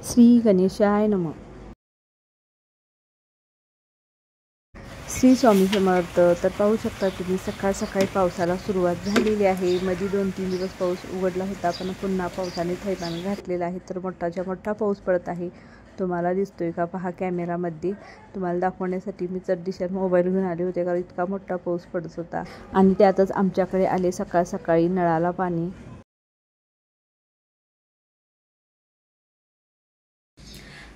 श्री गणेशाय नमः. श्री स्वामी समर्थ. तर पाहू शकता तुम्ही सकाळ सकाळी पावसाला सुरुवात झालेली आहे. मध्ये 2-3 दिवस पाऊस उघडला होता, पण पुन्हा पावसाने थैमान घातलेलं आहे. तर मोठाच्या मोठा पाऊस पडत आहे. तुम्हाला दिसतोय का पहा कॅमेरामध्ये. तुम्हाला दाखवण्यासाठी मी चड्डीशर मोबाईल घेऊन आले होते, कारण इतका मोठा पाऊस पडत होता. आणि त्यातच आमच्याकडे आले सकाळ सकाळी नळाला पाणी.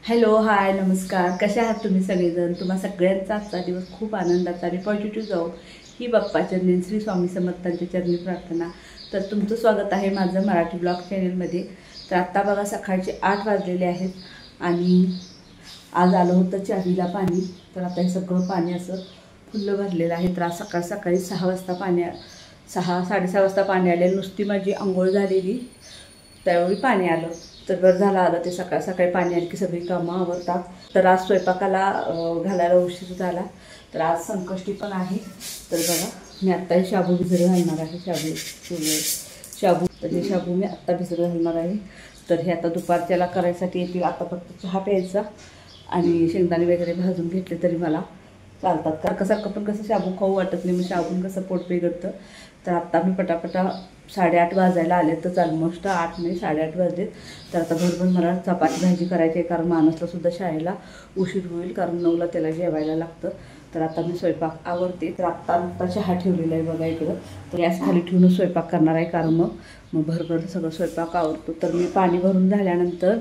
हॅलो, हाय, नमस्कार. कशा आहात तुम्ही सगळेजण? तुम्हा सगळ्यांचा आजचा दिवस खूप आनंदाचा आणि पॉझिटिव्ह जाऊ ही बाप्पा चरणी श्री स्वामी समर्थांच्या चरणी प्रार्थना. तर तुमचं स्वागत आहे माझं मराठी ब्लॉग चॅनलमध्ये. तर आत्ता बघा सकाळचे 8 वाजलेले आहेत आणि आज आलं होतं चावीला पाणी. तर आता हे सगळं पाणी असं फुल्लं भरलेलं आहे. तर आज सकाळी 6 वाजता साडेसहा वाजता पाणी आले. नुसती माझी आंघोळ झालेली त्यावेळी पाणी आलं. तर बरं झालं आलं ते. सकाळ सकाळी पाणी आलं की सगळी कामं आवरतात. तर आज स्वयंपाकाला घालायला उशीर झाला. तर आज संकष्टी पण आहे. तर बघा मी आत्ता हे शाबू भिजत घालणार आहे. शाबू तर हे शाबू मी आत्ता भिजत घालणार आहे. तर हे आता दुपारच्याला करायसाठी येतील. आता फक्त चहा प्यायचा आणि शेंगदाणे वगैरे भाजून घेतले तरी मला चालतात. कारण सारखं पण कसं शाबू खाऊ वाटत नाही, मग शाबून कसं पोट बिघडतं. तर आत्ता मी पटापटा 8:30 वाजायला आले. तर ऑलमोस्ट 8 नाही 8:30 वाजले. तर आता भरभर मला चपाती भाजी करायची आहे, कारण माणूसला सुद्धा शाळेला उशीर होईल, कारण 9ला त्याला जेवायला लागतं. तर आता मी स्वयंपाक आवरते. तर आत्ता चहा ठेवलेला आहे बघा इकडं. तर गॅस खाली ठेवून स्वयंपाक करणार आहे, कारण मग भरभर सगळं स्वयंपाक आवरतो. तर मी पाणी भरून झाल्यानंतर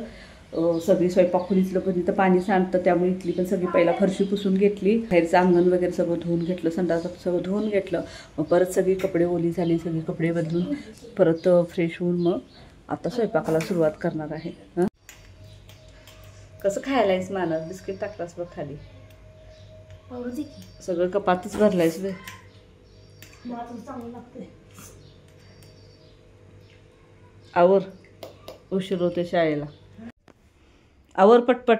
सगळी स्वयंपाकखोलीतलं पण इथं पाणी सांडतं, त्यामुळे इथली पण सगळी पहिला फरशी पुसून घेतली. बाहेरचं अंगण वगैरे सगळं धुवून घेतलं, संडास सगळं धुवून घेतलं. मग परत सगळी कपडे ओली झाली, सगळी कपडे बदलून परत फ्रेश होऊन मग आता स्वयंपाकाला सुरुवात करणार आहे. कसं खायलायस मानस? बिस्किट टाकलास बघ खाली. सगळं कपातच भरलायस बे. आवर, उशीर होते शाळेला. आवर पटपट.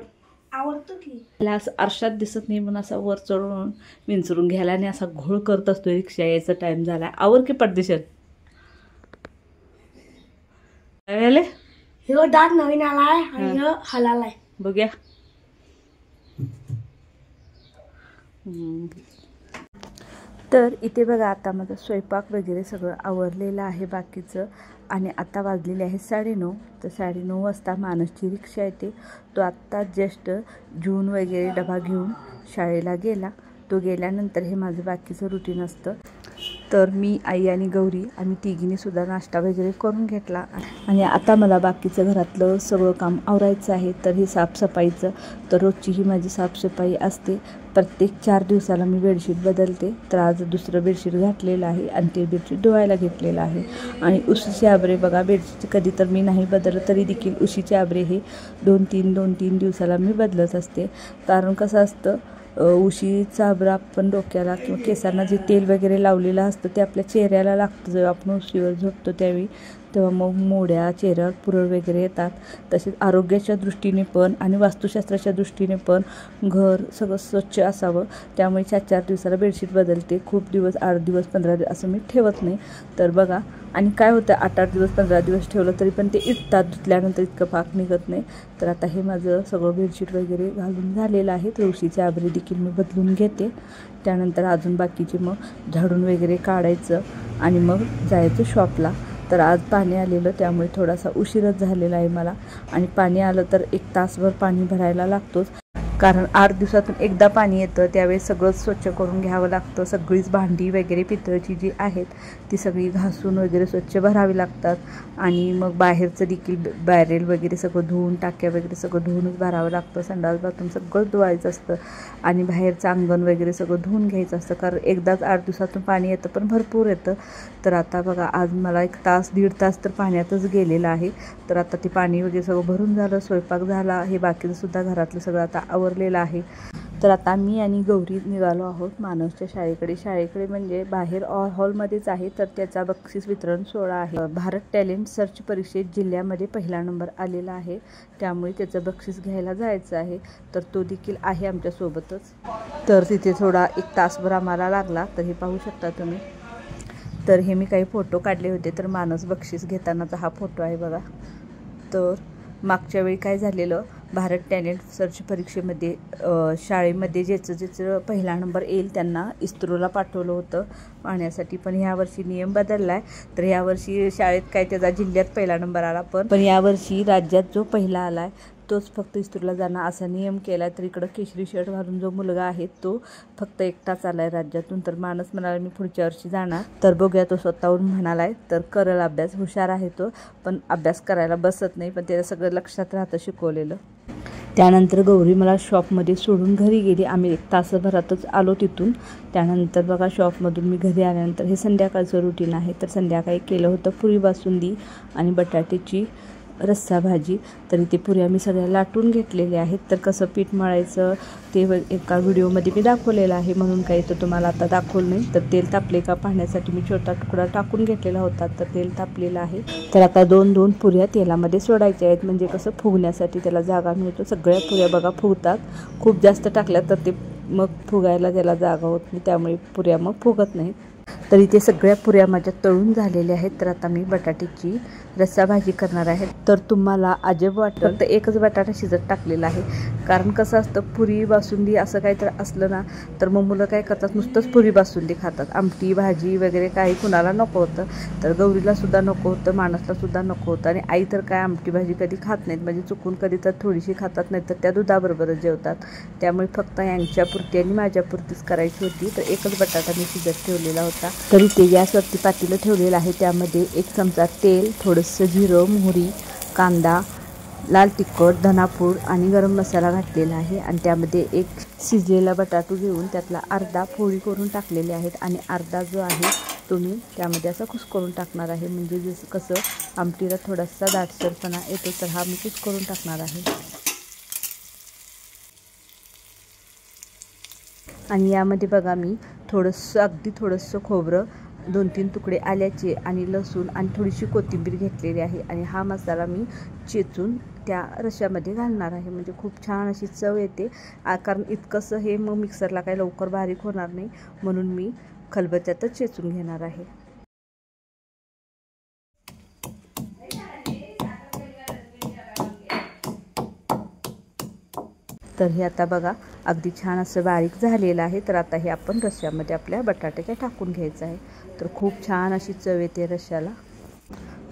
आवडतो की त्याला असं आरशात दिसत नाही म्हणून असा वर चढून विंचरून घ्यायला आणि असा घोळ करत असतो. रिक्षा यायचा टाइम झाला. आवर की पटदिशन. काय हे दात नवीन आलाय आणि हलालाय बघूया. तर इथे बघा आता माझं स्वयंपाक वगैरे सगळं आवरलेलं आहे बाकीचं. आणि आता वाजलेले आहे 9:30. तर 9:30 वाजता मानसची रिक्षा येते. तो आत्ता जस्ट जेवून वगैरे डबा घेऊन शाळेला गेला. तो गेल्यानंतर हे माझं बाकीचं रुटीन असतं. तर मी, आई आणि गौरी आम्ही तिघींनीसुद्धा नाश्ता वगैरे करून घेतला. आणि आता मला बाकीचं घरातलं सगळं काम आवरायचं आहे. तर हे साफसफाईचं, तर रोजची ही माझी साफसफाई असते. प्रत्येक 4 दिवसाला मी बेडशीट बदलते. तर आज दुसरं बेडशीट घातलेलं आहे आणि ते बेडशीट धुवायला घेतलेलं आहे. आणि उशीचे आबरे बघा, बेडशीट कधी तर मी नाही बदललं तरी देखील उशीचे आबरे हे 2-3 दिवसाला मी बदलत असते. कारण कसं असतं, उशीचा आबरा आपण डोक्याला किंवा केसांना जे तेल वगैरे लावलेलं असतं ते आपल्या चेहऱ्याला लागतं. जेव्हा आपण उशीवर झोपतो त्यावेळी, तेव्हा मग मोड्या चेहऱ्यावर पुरळ वगैरे येतात. तसेच आरोग्याच्या दृष्टीने पण आणि वास्तुशास्त्राच्या दृष्टीने पण घर सगळं स्वच्छ असावं, त्यामुळे 4-4 दिवसाला बेडशीट बदलते. खूप दिवस 8 दिवस 15 दिवस असं मी ठेवत नाही. तर बघा, आणि काय होतं 8-8 दिवस 15 दिवस ठेवलं तरी पण ते इटतात, धुतल्यानंतर इतकं पाक निघत नाही. तर आता हे माझं सगळं बेडशीट वगैरे घालून झालेलं आहे. तर उशीचे आबरे देखील मी बदलून घेते. त्यानंतर अजून बाकीचे मग झाडून वगैरे काढायचं आणि मग जायचं शॉपला. तर आज पाणी आलेलं त्यामुळे थोडासा उशीरच झालेला आहे मला. आणि पाणी आलं तर 1 तासभर पाणी भरायला लागतोच, कारण 8 दिवसातून एकदा पाणी येतं. त्यावेळेस सगळंच स्वच्छ करून घ्यावं लागतं. सगळीच भांडी वगैरे पितळची जी आहेत ती सगळी घासून वगैरे स्वच्छ भरावी लागतात. आणि मग बाहेरचं देखील बॅरेल वगैरे सगळं धुवून, टाक्या वगैरे सगळं धुवूनच भरावं लागतं. संडास बाथरूम सगळं धुवायचं असतं आणि बाहेरचं अंगण वगैरे सगळं धुवून घ्यायचं असतं, कारण एकदाच 8 दिवसातून पाणी येतं, पण भरपूर येतं. तर आता बघा, आज मला 1 तास 1.5 तास तर पाण्यातच गेलेला आहे. तर आता ते पाणी वगैरे सगळं भरून झालं, स्वयंपाक झाला, हे बाकीचं सुद्धा घरातलं सगळं आता आवरलेलं आहे. तर आता मी आणि गौरी निघालो आहोत मानसच्या शाळेकडे म्हणजे बाहेर हॉलमध्येच आहे. तर त्याचा बक्षीस वितरण सोहळा आहे. भारत टॅलेंट सर्च परीक्षेत जिल्ह्यामध्ये 1ला नंबर आलेला आहे, त्यामुळे त्याचं बक्षीस घ्यायला जायचं आहे. तर तो देखील आहे आमच्यासोबतच. तर तिथे थोडा 1 तासभर आम्हाला लागला. तर हे पाहू शकता तुम्ही. तर हे मी काही फोटो काढले होते. तर मानस बक्षीस घेतानाचा हा फोटो आहे बघा. तर मागच्या वेळी काय झालेलं, भारत टॅलेंट सर्च परीक्षेमध्ये शाळेमध्ये ज्याचं पहिला नंबर येईल त्यांना इस्रोला पाठवलं होतं पाहण्यासाठी. पण यावर्षी नियम बदलला आहे, तर यावर्षी शाळेत काय त्याचा जिल्ह्यात पहिला नंबर आला, पण यावर्षी राज्यात जो पहिला आला आहे तोच फक्त इस्रोला जाणार असा नियम केला आहे. तर इकडं केशरी शर्ट घालून जो मुलगा आहे तो फक्त एकटाच आला आहे राज्यातून. तर मानस म्हणाला मी पुढच्या वर्षी जाणार. तर बघूया, तो स्वतःहून म्हणाला आहे. तर करल अभ्यास, हुशार आहे तो, पण अभ्यास करायला बसत नाही, पण त्याला सगळं लक्षात राहतं शिकवलेलं. त्यानंतर गौरी मला शॉपमध्ये सोडून घरी गेली. आम्ही 1 तासाभरातच आलो तिथून. त्यानंतर बघा शॉपमधून मी घरी आल्यानंतर हे संध्याकाळचं रुटीन आहे. तर संध्याकाळी केलं होतं पुरी बासुंदी आणि बटाट्याची रस्सा भाजी. तर इथे पुऱ्या मी सगळ्या लाटून घेतलेल्या आहेत. तर कसं पीठ मळायचं ते एका व्हिडिओमध्ये मी दाखवलेलं आहे, म्हणून काही तर तुम्हाला आता दाखवलं नाही. तर तेल तापले का पाहण्यासाठी मी छोटा तुकडा टाकून घेतलेला होता. तर तेल तापलेलं आहे. तर आता 2-2 पुऱ्या तेलामध्ये सोडायच्या आहेत, म्हणजे कसं फुगण्यासाठी त्याला जागा मिळतो. सगळ्या पुऱ्या बघा फुगतात. खूप जास्त टाकल्या तर ते मग फुगायला त्याला जागा होत नाही, त्यामुळे पुऱ्या मग फुगत नाहीत. तर इथे सगळ्या पुऱ्या माझ्या तळून झालेल्या आहेत. तर आता मी बटाट्याची रस्सा भाजी करणार आहे. तर तुम्हाला अजब वाटतं, फक्त एकच बटाटा शिजत टाकलेला आहे. कारण कसं असतं, पुरी बासुंदी असं काहीतरी असलं ना तर मग मुलं काय करतात, नुसतंच पुरी बासुंदी खातात. आमटी भाजी वगैरे काही कुणाला नको होतं. तर गौरीला सुद्धा नको होतं, मानसला सुद्धा नको होतं. आणि आई तर काय आमटी भाजी कधी खात नाहीत, म्हणजे चुकून कधी तर थोडीशी खातात, नाही तर त्या दुधाबरोबरच जेवतात. त्यामुळे फक्त यांच्यापुरती आणि माझ्यापुरतीच करायची होती. तर एकच बटाटा मी शिजत ठेवलेला होता. तर इथे गॅसवरती पातेलं ठेवलेलं आहे. त्यामध्ये 1 चमचा तेल, थोडंसं जिरं, मोहरी, कांदा, लाल तिखट, धनापूड आणि गरम मसाला घातलेला आहे. आणि त्यामध्ये एक शिजलेला बटाटू घेऊन त्यातला अर्धा फोडी करून टाकलेले आहेत आणि अर्धा जो आहे तो मी त्यामध्ये असा कुस्करून टाकणार आहे. म्हणजे जसं कसं आमटीला थोडासा दाटसरपणा येतो, तर हा मी कुस्करून टाकणार आहे. आणि यामध्ये बघा मी थोडंसं, अगदी थोडंसं खोबरं, 2-3 तुकडे आल्याचे आणि लसूण आणि थोडीशी कोथिंबीर घेतलेली आहे. आणि हा मसाला मी चेचून त्या रश्श्यामध्ये घालणार आहे, म्हणजे खूप छान अशी चव येते. कारण इतकंसं हे मग मिक्सरला काही लवकर बारीक होणार नाही, म्हणून मी खलबत्त्यातच चेचून घेणार आहे. तर हे आता बघा अगदी छान असं बारीक झालेलं आहे. तर आता हे आपण रश्श्यामध्ये आपल्या बटाट्याच्या टाकून घ्यायचं आहे. तर खूप छान अशी चव येते रश्श्याला.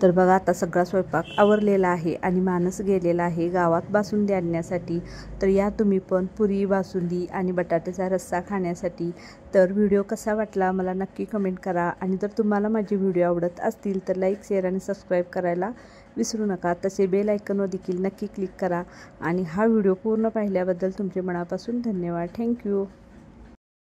तर बघा आता सगळा स्वयंपाक आवरलेला आहे आणि मानस गेलेला आहे गावात बासुंदी आणण्यासाठी. तर या तुम्ही पण पुरी बासुंदी आणि बटाट्याचा रस्सा खाण्यासाठी. तर व्हिडिओ कसा वाटला मला नक्की कमेंट करा. आणि जर तुम्हाला माझे व्हिडिओ आवडत असतील तर लाईक, शेअर आणि सबस्क्राईब करायला विसरू नका. तसे बेल आयकॉनवर देखील नक्की क्लिक करा. आणि हा व्हिडिओ पूर्ण पाहिल्याबद्दल तुमचे मनापासून धन्यवाद. थँक्यू.